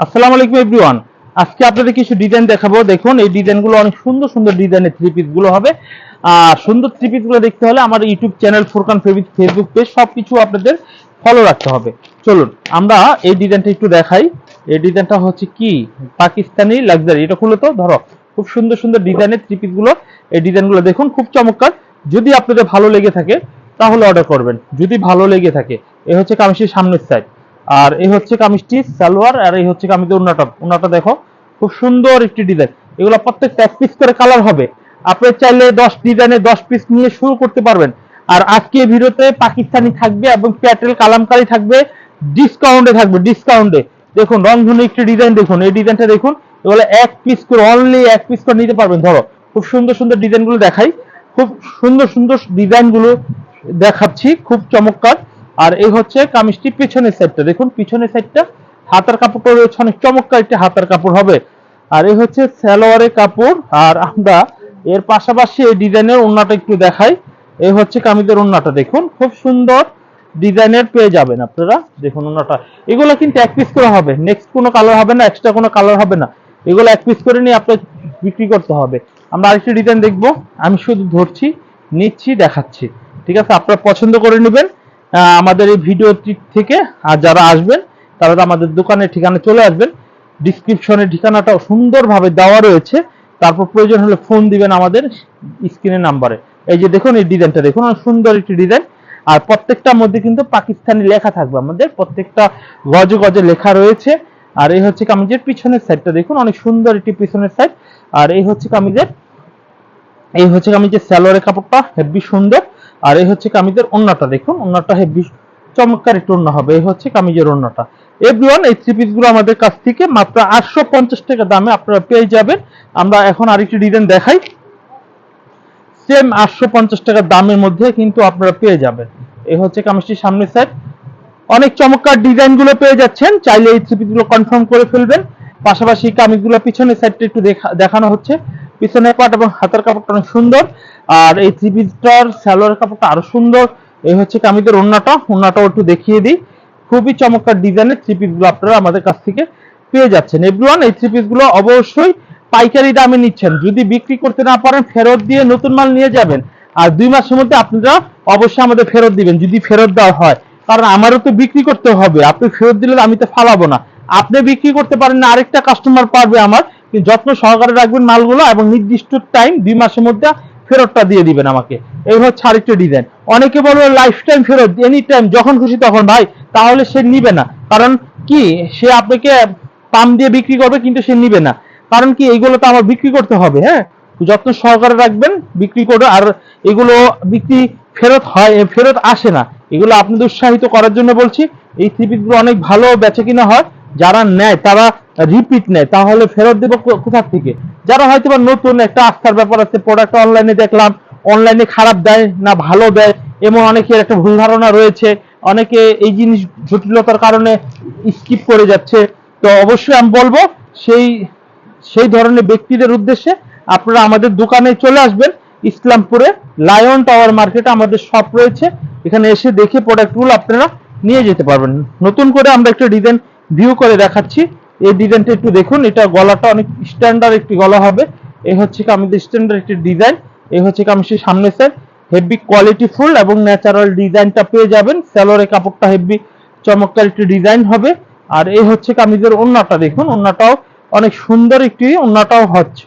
আসসালামু আলাইকুম এভরিওয়ান। আজকে আপনাদের কিছু ডিজাইন দেখাবো। দেখুন এই ডিজাইনগুলো অনেক সুন্দর সুন্দর ডিজাইনের থ্রি পিস গুলো হবে। আর সুন্দর থ্রি পিস গুলো দেখতে হলে আমার YouTube channel Furqan fabric Facebook page সবকিছু আপনাদের ফলো রাখতে হবে। চলুন আমরা এই ডিজাইনটা একটু দেখাই। এই ডিজাইনটা হচ্ছে কি পাকিস্তানি লাক্সারি। এটা খুলে তো ধরো, খুব সুন্দর সুন্দর ডিজাইনের থ্রি পিস গুলো। এই ডিজাইনগুলো দেখুন খুব চমৎকার। যদি আপনাদের ভালো লেগে থাকে তাহলে অর্ডার করবেন, যদি ভালো লেগে থাকে। এ হচ্ছে কামিজের সামনের সাইড, আর এই হচ্ছে কামিজটি সালোয়ার, আর এই হচ্ছে কামিজের ওন্নাটা দেখো খুব সুন্দর একটি ডিজাইন। এগুলো প্রত্যেকটা এক পিস করে কালার হবে। আপনি চাইলে 10 ডিজাইনে 10 পিস নিয়ে শুরু করতে পারবেন। আর আজকে ভিডিওতে পাকিস্তানি থাকবে এবং প্যাটেল কালামকারী থাকবে, ডিসকাউন্টে থাকবে, ডিসকাউন্টে। দেখুন রংধনু একটি ডিজাইন, দেখুন এই ডিজাইনটা দেখুন। এগুলো এক পিস করে, অনলি এক পিস করে নিতে পারবেন। ধরো খুব সুন্দর সুন্দর ডিজাইনগুলো দেখাই, খুব সুন্দর সুন্দর ডিজাইনগুলো দেখাচ্ছি, খুব চমৎকার। আর এই হচ্ছে কামিজটি পিছনের সাইডটা, দেখুন পিছনের সাইডটা হাতার কাপড়টা রয়েছে অনেক চমৎকার একটি হাতার কাপড় হবে। আর এই হচ্ছে সালোয়ারের কাপড়। আর আমরা এর পাশাপাশি এই ডিজাইনের ওন্নাটা একটু দেখাই। এই হচ্ছে কামিজের ওন্নাটা, দেখুন খুব সুন্দর ডিজাইনের পেয়ে যাবেন আপনারা। দেখুন ওন্নাটা, এগুলো কিন্তু এক পিস করে হবে, নেক্সট কোনো কালার হবে না, এক্সট্রা কোনো কালার হবে না। এগুলো এক পিস করে নিয়ে আপনার বিক্রি করতে হবে। আমরা আরেকটি ডিজাইন দেখবো, আমি শুধু ধরছি, নিচ্ছি, দেখাচ্ছি। ঠিক আছে, আপনারা পছন্দ করে নেবেন আমাদের এই ভিডিও থেকে। আর যারা আসবেন তারা তো আমাদের দোকানের ঠিকানা চলে আসবেন, ডিসক্রিপশনের ঠিকানাটা সুন্দরভাবে দেওয়া রয়েছে। তারপর প্রয়োজন হলে ফোন দিবেন আমাদের স্ক্রিনের নাম্বারে। এই যে দেখুন এই ডিজাইনটা দেখুন, অনেক সুন্দর একটি ডিজাইন। আর প্রত্যেকটার মধ্যে কিন্তু পাকিস্তানি লেখা থাকবে, আমাদের প্রত্যেকটা গজে গজে লেখা রয়েছে। আর এই হচ্ছে কামিজের পিছনের সাইডটা, দেখুন অনেক সুন্দর একটি পিছনের সাইড। আর এই হচ্ছে কামিজের সালোয়ারের কাপড়টা হেভি সুন্দর। আর এই হচ্ছে কামিজের ওন্নাটা, দেখুন ওন্নাটা হেভি চমৎকার একটু ওন্না হবে। এই হচ্ছে কামিজের ওন্নাটা। এভরিওয়ান এই থ্রি পিস গুলো আমাদের কাছ থেকে মাত্র 850 টাকা দামে আপনারা পেয়ে যাবেন। আমরা এখন আরেকটি ডিজাইন দেখাই, সেম 850 টাকা দামের মধ্যে কিন্তু আপনারা পেয়ে যাবেন। এই হচ্ছে কামিজটির সামনের সাইড, অনেক চমৎকার ডিজাইন গুলো পেয়ে যাচ্ছেন। চাইলে এই থ্রি পিস গুলো কনফার্ম করে ফেলবেন। পাশাপাশি কামিজগুলো পিছনের সাইডটা একটু দেখানো হচ্ছে। পিছনের পাট এবং হাতের কাপড়টা অনেক সুন্দর। আর এই থ্রি পিসটার সালোয়ারের কাপড়টা আরো সুন্দর। এই হচ্ছে কামিজের ওন্নাটাও একটু দেখিয়ে দিই। খুবই চমৎকার ডিজাইনের থ্রি পিস গুলো আপনারা আমাদের কাছ থেকে পেয়ে যাচ্ছেন। এভরিওয়ান এই থ্রি পিস গুলো অবশ্যই পাইকারি দামে নিচ্ছেন। যদি বিক্রি করতে না পারেন ফেরত দিয়ে নতুন মাল নিয়ে যাবেন। আর 2 মাসের মধ্যে আপনারা অবশ্যই আমাদের ফেরত দিবেন, যদি ফেরত দেওয়া হয়। কারণ আমারও তো বিক্রি করতে হবে, আপনি ফেরত দিলে আমি তো ফালাবো না। আপনি বিক্রি করতে পারেন না, আরেকটা কাস্টমার পারবে আমার। কিন্তু যত্ন সহকারে রাখবেন মালগুলো, এবং নির্দিষ্ট টাইম 2 মাসের মধ্যে ফেরতটা দিয়ে দিবেন আমাকে। এই হচ্ছে আরেকটা ডিজাইন। অনেকে বলবে লাইফ টাইম ফেরত, এনি টাইম যখন খুশি তখন। ভাই তাহলে সে নিবে না। কারণ কি, সে আপনাকে পাম দিয়ে বিক্রি করবে কিন্তু সে নিবে না। কারণ কি, এইগুলো তো আমার বিক্রি করতে হবে। হ্যাঁ, যত্ন সহকারে রাখবেন, বিক্রি করে। আর এগুলো বিক্রি ফেরত আসে না। এগুলো আপনাদের উৎসাহিত করার জন্য বলছি। এই থ্রি পিস গুলো অনেক ভালো বেচে কিনা হয়। যারা নেয় তারা রিপিট নেয়, তাহলে ফেরত দেবো কোথা থেকে? যারা হয়তো বা নতুন, একটা আস্থার ব্যাপার আছে, প্রোডাক্ট অনলাইনে দেখলাম, অনলাইনে খারাপ দেয় না ভালো দেয়, এমন অনেকের একটা ভুল ধারণা রয়েছে। অনেকে এই জিনিস জটিলতার কারণে স্কিপ করে যাচ্ছে। তো অবশ্যই আমি বলবো সেই সেই ধরনের ব্যক্তিদের উদ্দেশ্যে আপনারা আমাদের দোকানে চলে আসবেন। ইসলামপুরে লায়ন টাওয়ার মার্কেটে আমাদের শপ রয়েছে। এখানে এসে দেখে প্রোডাক্টগুলো আপনারা নিয়ে যেতে পারবেন। নতুন করে আমরা একটা ডিজাইন ভিউ করে দেখাচ্ছি। এই ডিজাইনটা একটু দেখুন, এটা গলাটা অনেক স্ট্যান্ডার্ড একটি গলা হবে। এই হচ্ছে কামিজের স্ট্যান্ডার্ড একটি ডিজাইন। এই হচ্ছে কামিজের সামনে সাইড, হেভি কোয়ালিটি ফুল এবং ন্যাচারাল ডিজাইনটা পেয়ে যাবেন। সালোয়ারের কাপড়টা হেভি চমৎকার একটি ডিজাইন হবে। আর এই হচ্ছে কামিজের ওন্নাটা, দেখুন ওন্নাটাও অনেক সুন্দর একটি ওন্নাটাও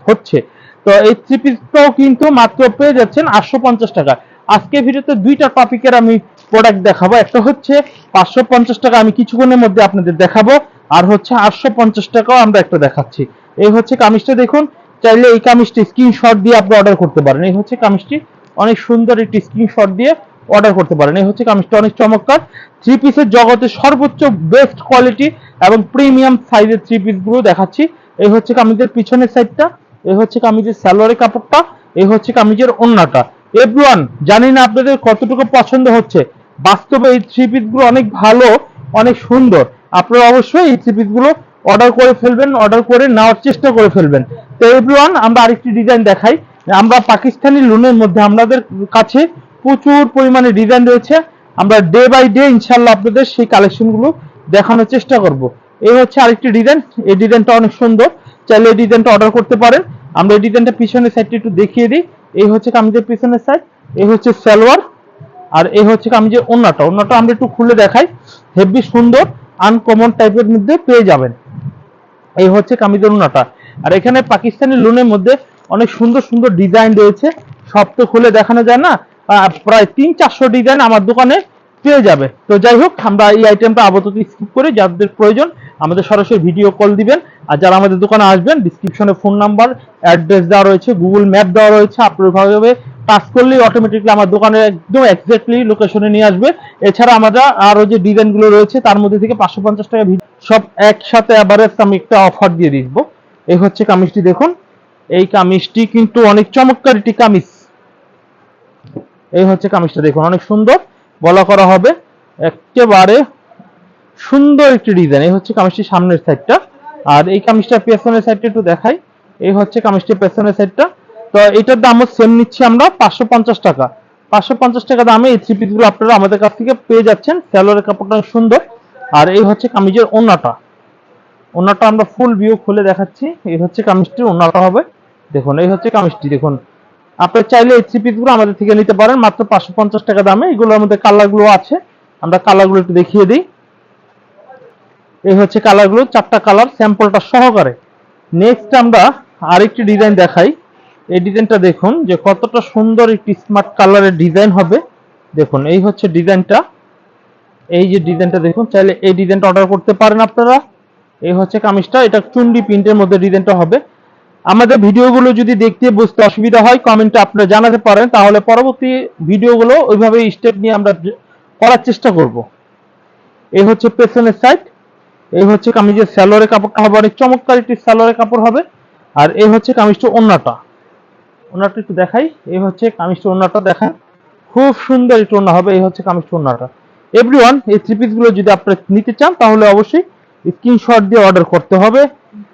হচ্ছে। তো এই থ্রি পিসটাও কিন্তু মাত্র পেয়ে যাচ্ছেন 850 টাকা। আজকে ভিডিওতে দুইটা টপিকের আমি প্রোডাক্ট দেখাবো। একটা হচ্ছে 550 টাকা, আমি কিছুক্ষণের মধ্যে আপনাদের দেখাবো। আর হচ্ছে 850 টাকাও আমরা একটা দেখাচ্ছি। এই হচ্ছে কামিজটা দেখুন। চাইলে এই কামিজটি স্ক্রিনশট দিয়ে আপনি অর্ডার করতে পারেন। এই হচ্ছে কামিজটি, অনেক সুন্দর একটি স্ক্রিনশট দিয়ে অর্ডার করতে পারেন। এই হচ্ছে কামিজটা অনেক চমৎকার। থ্রি পিসের জগতে সর্বোচ্চ বেস্ট কোয়ালিটি এবং প্রিমিয়াম সাইজের থ্রি পিস গুলো দেখাচ্ছি। এই হচ্ছে কামিজের পিছনের সাইডটা, এই হচ্ছে কামিজের সালোয়ারের কাপড়টা, এই হচ্ছে কামিজের ওন্নাটা। এভরিওয়ান জানি না আপনাদের কতটুকু পছন্দ হচ্ছে। বাস্তবে এই থ্রি পিস গুলো অনেক ভালো, অনেক সুন্দর। আপনারা অবশ্যই এই থ্রি পিস গুলো অর্ডার করে ফেলবেন, অর্ডার করে নেওয়ার চেষ্টা করে ফেলবেন। তো এভরিওয়ান আমরা আরেকটি ডিজাইন দেখাই। আমরা পাকিস্তানি লুনের মধ্যে আমাদের কাছে প্রচুর পরিমাণে ডিজাইন রয়েছে। আমরা ডে বাই ডে ইনশাল্লাহ আপনাদের সেই কালেকশন গুলো দেখানোর চেষ্টা করব। এই হচ্ছে আরেকটি ডিজাইন, এই ডিজাইনটা অনেক সুন্দর, চাইলে এই ডিজাইনটা অর্ডার করতে পারেন। আমরা এই ডিজাইনটা পিছনের সাইডটা একটু দেখিয়ে দিই। এই হচ্ছে কামিজের পিছনের সাইড, এই হচ্ছে সালোয়ার, আর এই হচ্ছে কামিজের ওন্নাটা। ওন্নাটা আমরা একটু খুলে দেখাই, হেভি সুন্দর আনকমন টাইপের মধ্যে পেয়ে যাবেন। এই হচ্ছে কামিজের ওন্নাটা। আর এখানে পাকিস্তানি লোনের মধ্যে অনেক সুন্দর সুন্দর ডিজাইন রয়েছে, সব তো খুলে দেখানো যায় না, প্রায় 300-400 ডিজাইন আমার দোকানে পেয়ে যাবে। তো যাই হোক, আমরা এই আইটেমটা আপাতত স্কিপ করে, যাদের প্রয়োজন আমাদের সরাসরি ভিডিও কল দিবেন। আর যারা আমাদের দোকানে আসবেন, ডিসক্রিপশনে ফোন নাম্বার, অ্যাড্রেস দেওয়া রয়েছে, গুগল ম্যাপ দেওয়া রয়েছে, আপনার ভাবে টাচ করলেই অটোমেটিকলি আমার দোকানের একদম এক্স্যাক্টলি লোকেশনে নিয়ে আসবে। এছাড়া আমরা আরো যে ডিজাইনগুলো রয়েছে তার মধ্যে থেকে 550 টাকা সব একসাথে এভারেজ আমি একটা অফার দিয়ে দিব। এই হচ্ছে কামিজটি দেখুন, এই কামিজটি কিন্তু অনেক চমৎকার একটি কামিজ। এই হচ্ছে কামিজটা দেখুন, অনেক সুন্দর বলা করা হবে, একেবারে সুন্দর একটি ডিজাইন। এই হচ্ছে কামিজটির সামনের সাইডটা, আর এই কামিজটার পেছনের সাইডটা একটু দেখাই। এই হচ্ছে কামিজটির পেছনের সাইডটা। তো এটার দামও সেম নিচ্ছি আমরা 550 টাকা। 550 টাকা দামে এই থ্রি পিসগুলো আপনারা আমাদের কাছ থেকে পেয়ে যাচ্ছেন। সালোয়ারের কাপড়টা অনেক সুন্দর। আর এই হচ্ছে কামিজের ওন্নাটা। ওন্নাটা আমরা ফুল ভিউ খুলে দেখাচ্ছি। এই হচ্ছে কামিজটির ওন্নাটা হবে, দেখুন। এই হচ্ছে কামিজটি দেখুন। আপনি চাইলে এই থ্রি পিসগুলো আমাদের থেকে নিতে পারেন মাত্র 550 টাকা দামে। এগুলোর মধ্যে কালারগুলো আছে, আমরা কালারগুলো একটু দেখিয়ে দিই। এই হচ্ছে কালারগুলো, 4টা কালার স্যাম্পলটা সহকারে। নেক্সট আমরা আরেকটি ডিজাইন দেখাই। এই ডিজাইনটা দেখুন যে কতটা সুন্দর একটি স্মার্ট কালারের ডিজাইন হবে, দেখুন। এই হচ্ছে ডিজাইনটা, এই যে ডিজাইনটা দেখুন, চাইলে এই ডিজাইনটা অর্ডার করতে পারেন আপনারা। এই হচ্ছে কামিজটা, এটা চুন্ডি প্রিন্টের মধ্যে ডিজাইনটা হবে। আমাদের ভিডিওগুলো যদি দেখতে বুঝতে অসুবিধা হয় কমেন্টে আপনারা জানাতে পারেন, তাহলে পরবর্তী ভিডিওগুলো ওইভাবে স্টেপ নিয়ে আমরা করার চেষ্টা করব। এই হচ্ছে পেছনের সাইড। এই হচ্ছে কামিজের সালোয়ারের কাপড়টা হবে অনেক চমৎকার একটি সালোয়ারের কাপড় হবে। আর এই হচ্ছে কামিজটা ওন্নাটা। ওন্নাটা একটু দেখাই। এই হচ্ছে কামিজটা ওন্নাটা দেখেন, খুব সুন্দর একটু ওন্না হবে। এই হচ্ছে কামিজটা ওন্নাটা। এভরিওয়ান, এই থ্রি পিসগুলো যদি আপনারা নিতে চান তাহলে অবশ্যই স্ক্রিনশট দিয়ে অর্ডার করতে হবে।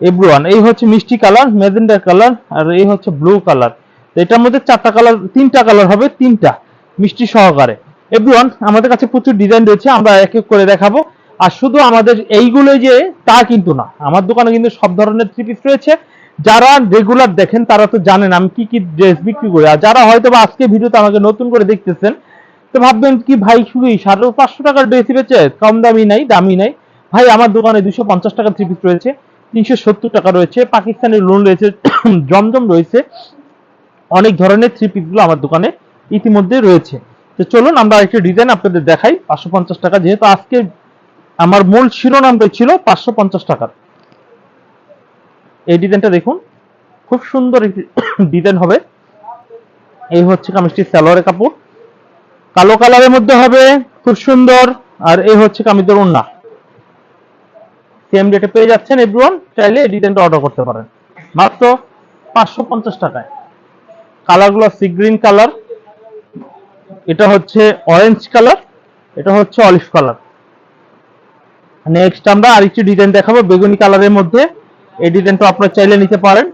এভরিওয়ান, এই হচ্ছে মিষ্টি কালার, ম্যাজেন্ডা কালার, আর এই হচ্ছে ব্লু কালার। এটার মধ্যে 4টা কালার, 3টা কালার হবে, 3টা মিষ্টি সহকারে। এভরিওয়ান, আমাদের কাছে প্রচুর ডিজাইন রয়েছে, আমরা এক এক করে দেখাবো। আর শুধু আমাদের এইগুলো যে তা কিন্তু না, আমার দোকানে কিন্তু সব ধরনের থ্রি পিস রয়েছে। যারা রেগুলার দেখেন তারা তো জানেন আমি কি কি ড্রেস বিক্রি করি। আর যারা হয়তো বা আজকে ভিডিওতে আমাকে নতুন করে দেখতেছেন, তো ভাববেন কি ভাই শুধু 550 টাকার ড্রেস বেচে, কম দামি নাই, দামি নাই। ভাই আমার দোকানে 250 টাকা থ্রি পিস রয়েছে, 370 টাকা রয়েছে, পাকিস্তানি লোন রয়েছে, জমজম রয়েছে, অনেক ধরনের থ্রি পিস গুলো আমার দোকানে ইতিমধ্যে রয়েছে। তো চলুন আমরা একটা ডিজাইন আপনাদের দেখাই 550 টাকা, যেহেতু আজকে আমার মূল শিরোনামটা ছিল 550 টাকার। এই ডিজাইনটা দেখুন, খুব সুন্দর একটি ডিজাইন হবে। এই হচ্ছে কামিজটির সালোয়ারের কাপড়, কালো কালারের মধ্যে হবে, খুব সুন্দর। আর এই হচ্ছে কামিজের ওন্না, সেম রেটে পেয়ে যাচ্ছেন। এভরিওয়ান, চাইলে এই ডিজাইনটা অর্ডার করতে পারেন মাত্র 550 টাকায়। কালারগুলো সি গ্রিন কালার, এটা হচ্ছে অরেঞ্জ কালার, এটা হচ্ছে অলিভ কালার। নেক্সট আমরা আরেকটি ডিজাইন দেখাবো বেগুনি কালারের মধ্যে। এই ডিজাইনটা আপনারা চাইলে নিতে পারেন,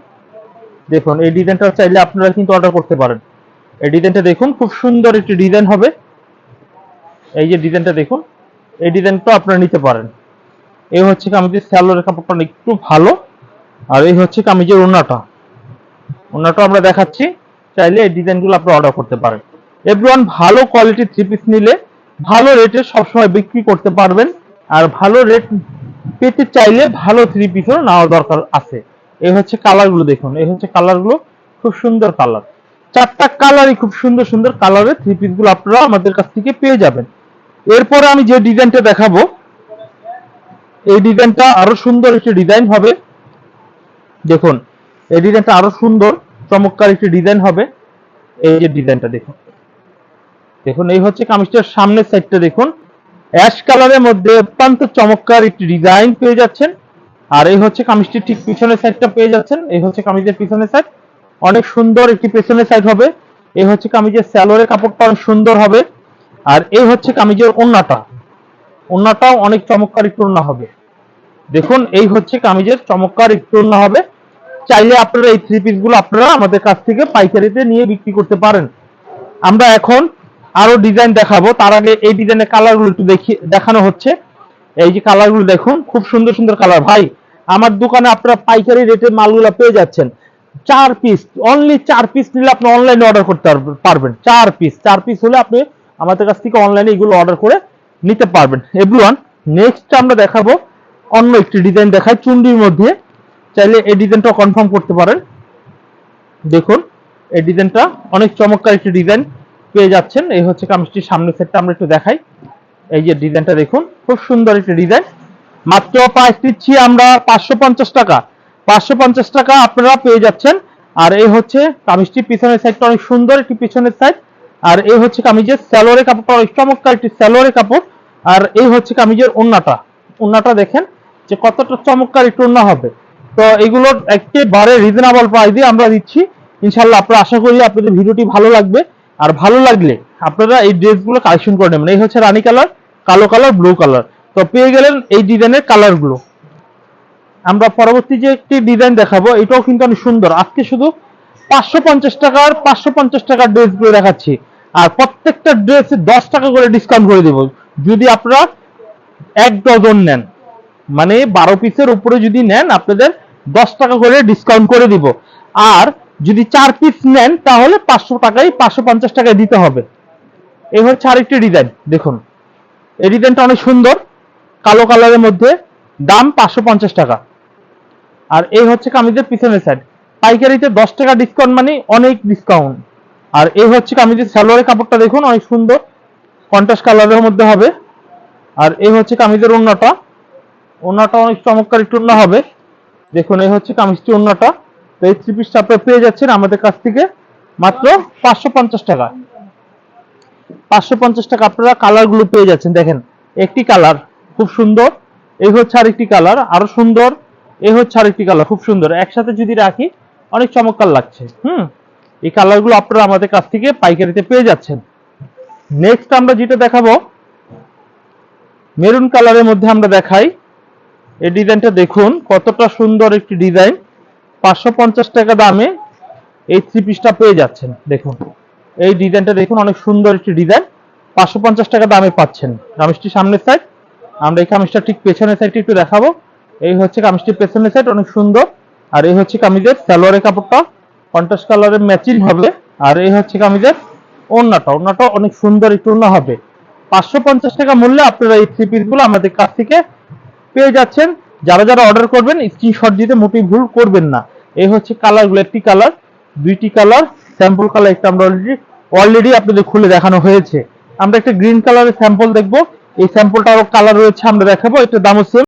দেখুন। এই ডিজাইনটা চাইলে আপনারা কিন্তু অর্ডার করতে পারেন। এই ডিজাইনটা দেখুন, খুব সুন্দর একটি ডিজাইন হবে। এই যে ডিজাইনটা দেখুন, এই ডিজাইনটা আপনারা নিতে পারেন। এই হচ্ছে কামিজের সালোয়ারের কাপড়টা একটু ভালো। আর এই হচ্ছে কামিজের ওন্নাটা। ওন্নাটা আমরা দেখাচ্ছি, চাইলে এই ডিজাইনগুলো আপনারা অর্ডার করতে পারেন। এভরিওয়ান, ভালো কোয়ালিটির থ্রি পিস নিলে ভালো রেটে সবসময় বিক্রি করতে পারবেন। আর ভালো রেট পেতে চাইলে ভালো থ্রি পিসও নেওয়ার দরকার আছে। এই হচ্ছে কালারগুলো দেখুন, এই হচ্ছে কালারগুলো, খুব সুন্দর কালার। 4টা কালারই খুব সুন্দর সুন্দর কালারের থ্রি পিসগুলো আপনারা আমাদের কাছ থেকে পেয়ে যাবেন। এরপরে আমি যে ডিজাইনটা দেখাবো, এই ডিজাইনটা আরো সুন্দর একটি ডিজাইন হবে। দেখুন, এই ডিজাইনটা আরো সুন্দর চমৎকার একটি ডিজাইন হবে। এই যে ডিজাইনটা দেখুন, দেখুন। এই হচ্ছে কামিজটার সামনের সাইডটা দেখুন, অ্যাশ কালারের মধ্যে অত্যন্ত চমৎকার একটি ডিজাইন পেয়ে যাচ্ছেন। আর এই হচ্ছে কামিজটির ঠিক পিছনের সাইডটা পেয়ে যাচ্ছেন। এই হচ্ছে কামিজের পিছনের সাইড, অনেক সুন্দর একটি পেছনের সাইড হবে। এই হচ্ছে কামিজের সালোয়ারের কাপড়টা অনেক সুন্দর হবে। আর এই হচ্ছে কামিজের ওন্নাটা, ওন্নাটাও অনেক চমৎকার একটু ওন্না হবে। দেখুন, এই হচ্ছে কামিজের চমৎকার একটু ওন্না হবে। চাইলে আপনারা এই থ্রি পিসগুলো আপনারা আমাদের কাছ থেকে পাইকারিতে নিয়ে বিক্রি করতে পারেন। আমরা এখন আরো ডিজাইন দেখাবো, তার আগে এই ডিজাইনের কালারগুলো একটু দেখানো হচ্ছে। এই যে কালারগুলো দেখুন, খুব সুন্দর সুন্দর কালার। ভাই আমার দোকানে আপনারা পাইকারি রেটে মালগুলো পেয়ে যাচ্ছেন। 4 পিস, অনলি 4 পিস নিলে আপনি অনলাইনে অর্ডার করতে পারবেন। 4 পিস হলে আপনি আমাদের কাছ থেকে অনলাইনে এগুলো অর্ডার করে নিতে পারবেন। এভরিওয়ান, নেক্সট আমরা দেখাবো অন্য একটি ডিজাইন দেখাই চুন্ডির মধ্যে। চাইলে এই ডিজাইনটা কনফার্ম করতে পারেন। দেখুন এই ডিজাইনটা অনেক চমৎকার একটি ডিজাইন পেয়ে যাচ্ছেন। এই হচ্ছে কামিজটির সামনের সেটটা আমরা একটু দেখাই। এই যে ডিজাইনটা দেখুন, খুব সুন্দর একটি ডিজাইন। মাত্র প্রাইস দিচ্ছি আমরা 550 টাকা। 550 টাকা আপনারা পেয়ে যাচ্ছেন। আর এই হচ্ছে কামিজটির পিছনের সাইডটা অনেক সুন্দর একটি পিছনের সাইড। আর এই হচ্ছে কামিজের সালোয়ারের কাপড়টা অনেক চমৎকার একটি সালোয়ারের কাপড়। আর এই হচ্ছে কামিজের ওড়নাটা। ওড়নাটা দেখেন যে কতটা চমৎকার একটু ওড়না হবে। তো এগুলোর একেবারে রিজনেবল প্রাইসে আমরা দিচ্ছি। ইনশাআল্লাহ আপনারা, আশা করি আপনাদের ভিডিওটি ভালো লাগবে। আর ভালো লাগলে আপনারা এই ড্রেসগুলো কালেকশন করে নেবেন। এই হচ্ছে রানী কালার, কালো কালার, ব্লু কালার। তো পেয়ে গেলেন এই ডিজাইনের কালারগুলো। আমরা পরবর্তী যে একটি ডিজাইন দেখাবো, এটাও কিন্তু অনেক সুন্দর। আজকে শুধু 550 টাকার ড্রেসগুলো দেখাচ্ছি। আর প্রত্যেকটা ড্রেসে 10 টাকা করে ডিসকাউন্ট করে দেব যদি আপনারা 1 ডজন নেন। মানে 12 পিসের উপরে যদি নেন আপনাদের 10 টাকা করে ডিসকাউন্ট করে দিব। আর যদি 4 পিস নেন তাহলে 550 টাকায় দিতে হবে। এই হচ্ছে আরেকটি ডিজাইন দেখুন। এই ডিজাইনটা অনেক সুন্দর, কালো কালারের মধ্যে, দাম 550 টাকা। আর এই হচ্ছে কামিজের পিছনের সাইড। পাইকারিতে 10 টাকা ডিসকাউন্ট মানে অনেক ডিসকাউন্ট। আর এই হচ্ছে কামিজের সালোয়ারের কাপড়টা দেখুন, অনেক সুন্দর কন্ট্রাস্ট কালারের মধ্যে হবে। আর এই হচ্ছে কামিজের ওড়নাটা। ওড়নাটা অনেক চমৎকার একটু ওড়না হবে। দেখুন এই হচ্ছে কামিজটি ওড়নাটা। তো এই 3 পিসটা আপনারা পেয়ে যাচ্ছেন আমাদের কাছ থেকে মাত্র 550 টাকা। 550 টাকা আপনারা কালারগুলো পেয়ে যাচ্ছেন। দেখেন একটি কালার খুব সুন্দর, এই হচ্ছে আরেকটি কালার আরো সুন্দর, এই হচ্ছে আরেকটি কালার খুব সুন্দর। একসাথে যদি রাখি অনেক চমৎকার লাগছে। এই কালারগুলো আপনারা আমাদের কাছ থেকে পাইকারিতে পেয়ে যাচ্ছেন। নেক্সট আমরা যেটা দেখাবো মেরুন কালারের মধ্যে আমরা দেখাই। এই ডিজাইনটা দেখুন কতটা সুন্দর একটি ডিজাইন। 550 টাকা দামে এই 3 পিসটা পেয়ে যাচ্ছেন। দেখুন এই ডিজাইনটা দেখুন, অনেক সুন্দর একটি ডিজাইন। 550 টাকা দামে পাচ্ছেন। কামিজটির সামনের সাইড, আমরা এই কামিজটা ঠিক পেছনের সাইডটি একটু দেখাবো। এই হচ্ছে কামিজটির পেছনের সাইড, অনেক সুন্দর। আর এই হচ্ছে কামিজের সালোয়ারের কাপড়টা কন্ট্রাস্ট কালারের ম্যাচিং হবে। আর এই হচ্ছে কামিজের ওড়নাটা। ওড়নাটা অনেক সুন্দর একটু ওড়না হবে। 550 টাকা মূল্যে আপনারা এই 3 পিসগুলো আমাদের কাছ থেকে পেয়ে যাচ্ছেন। যারা যারা অর্ডার করবেন স্ক্রিনশট দিতে মোটেই ভুল করবেন না। এই হচ্ছে কালারগুলো, একটি কালার, দুইটি কালার, স্যাম্পল কালার একটা আমরা অলরেডি আপনাদের খুলে দেখানো হয়েছে। আমরা একটা গ্রিন কালারের স্যাম্পল দেখবো। এই স্যাম্পলটা আরো কালার রয়েছে, আমরা দেখাবো। এটার দামও সেম।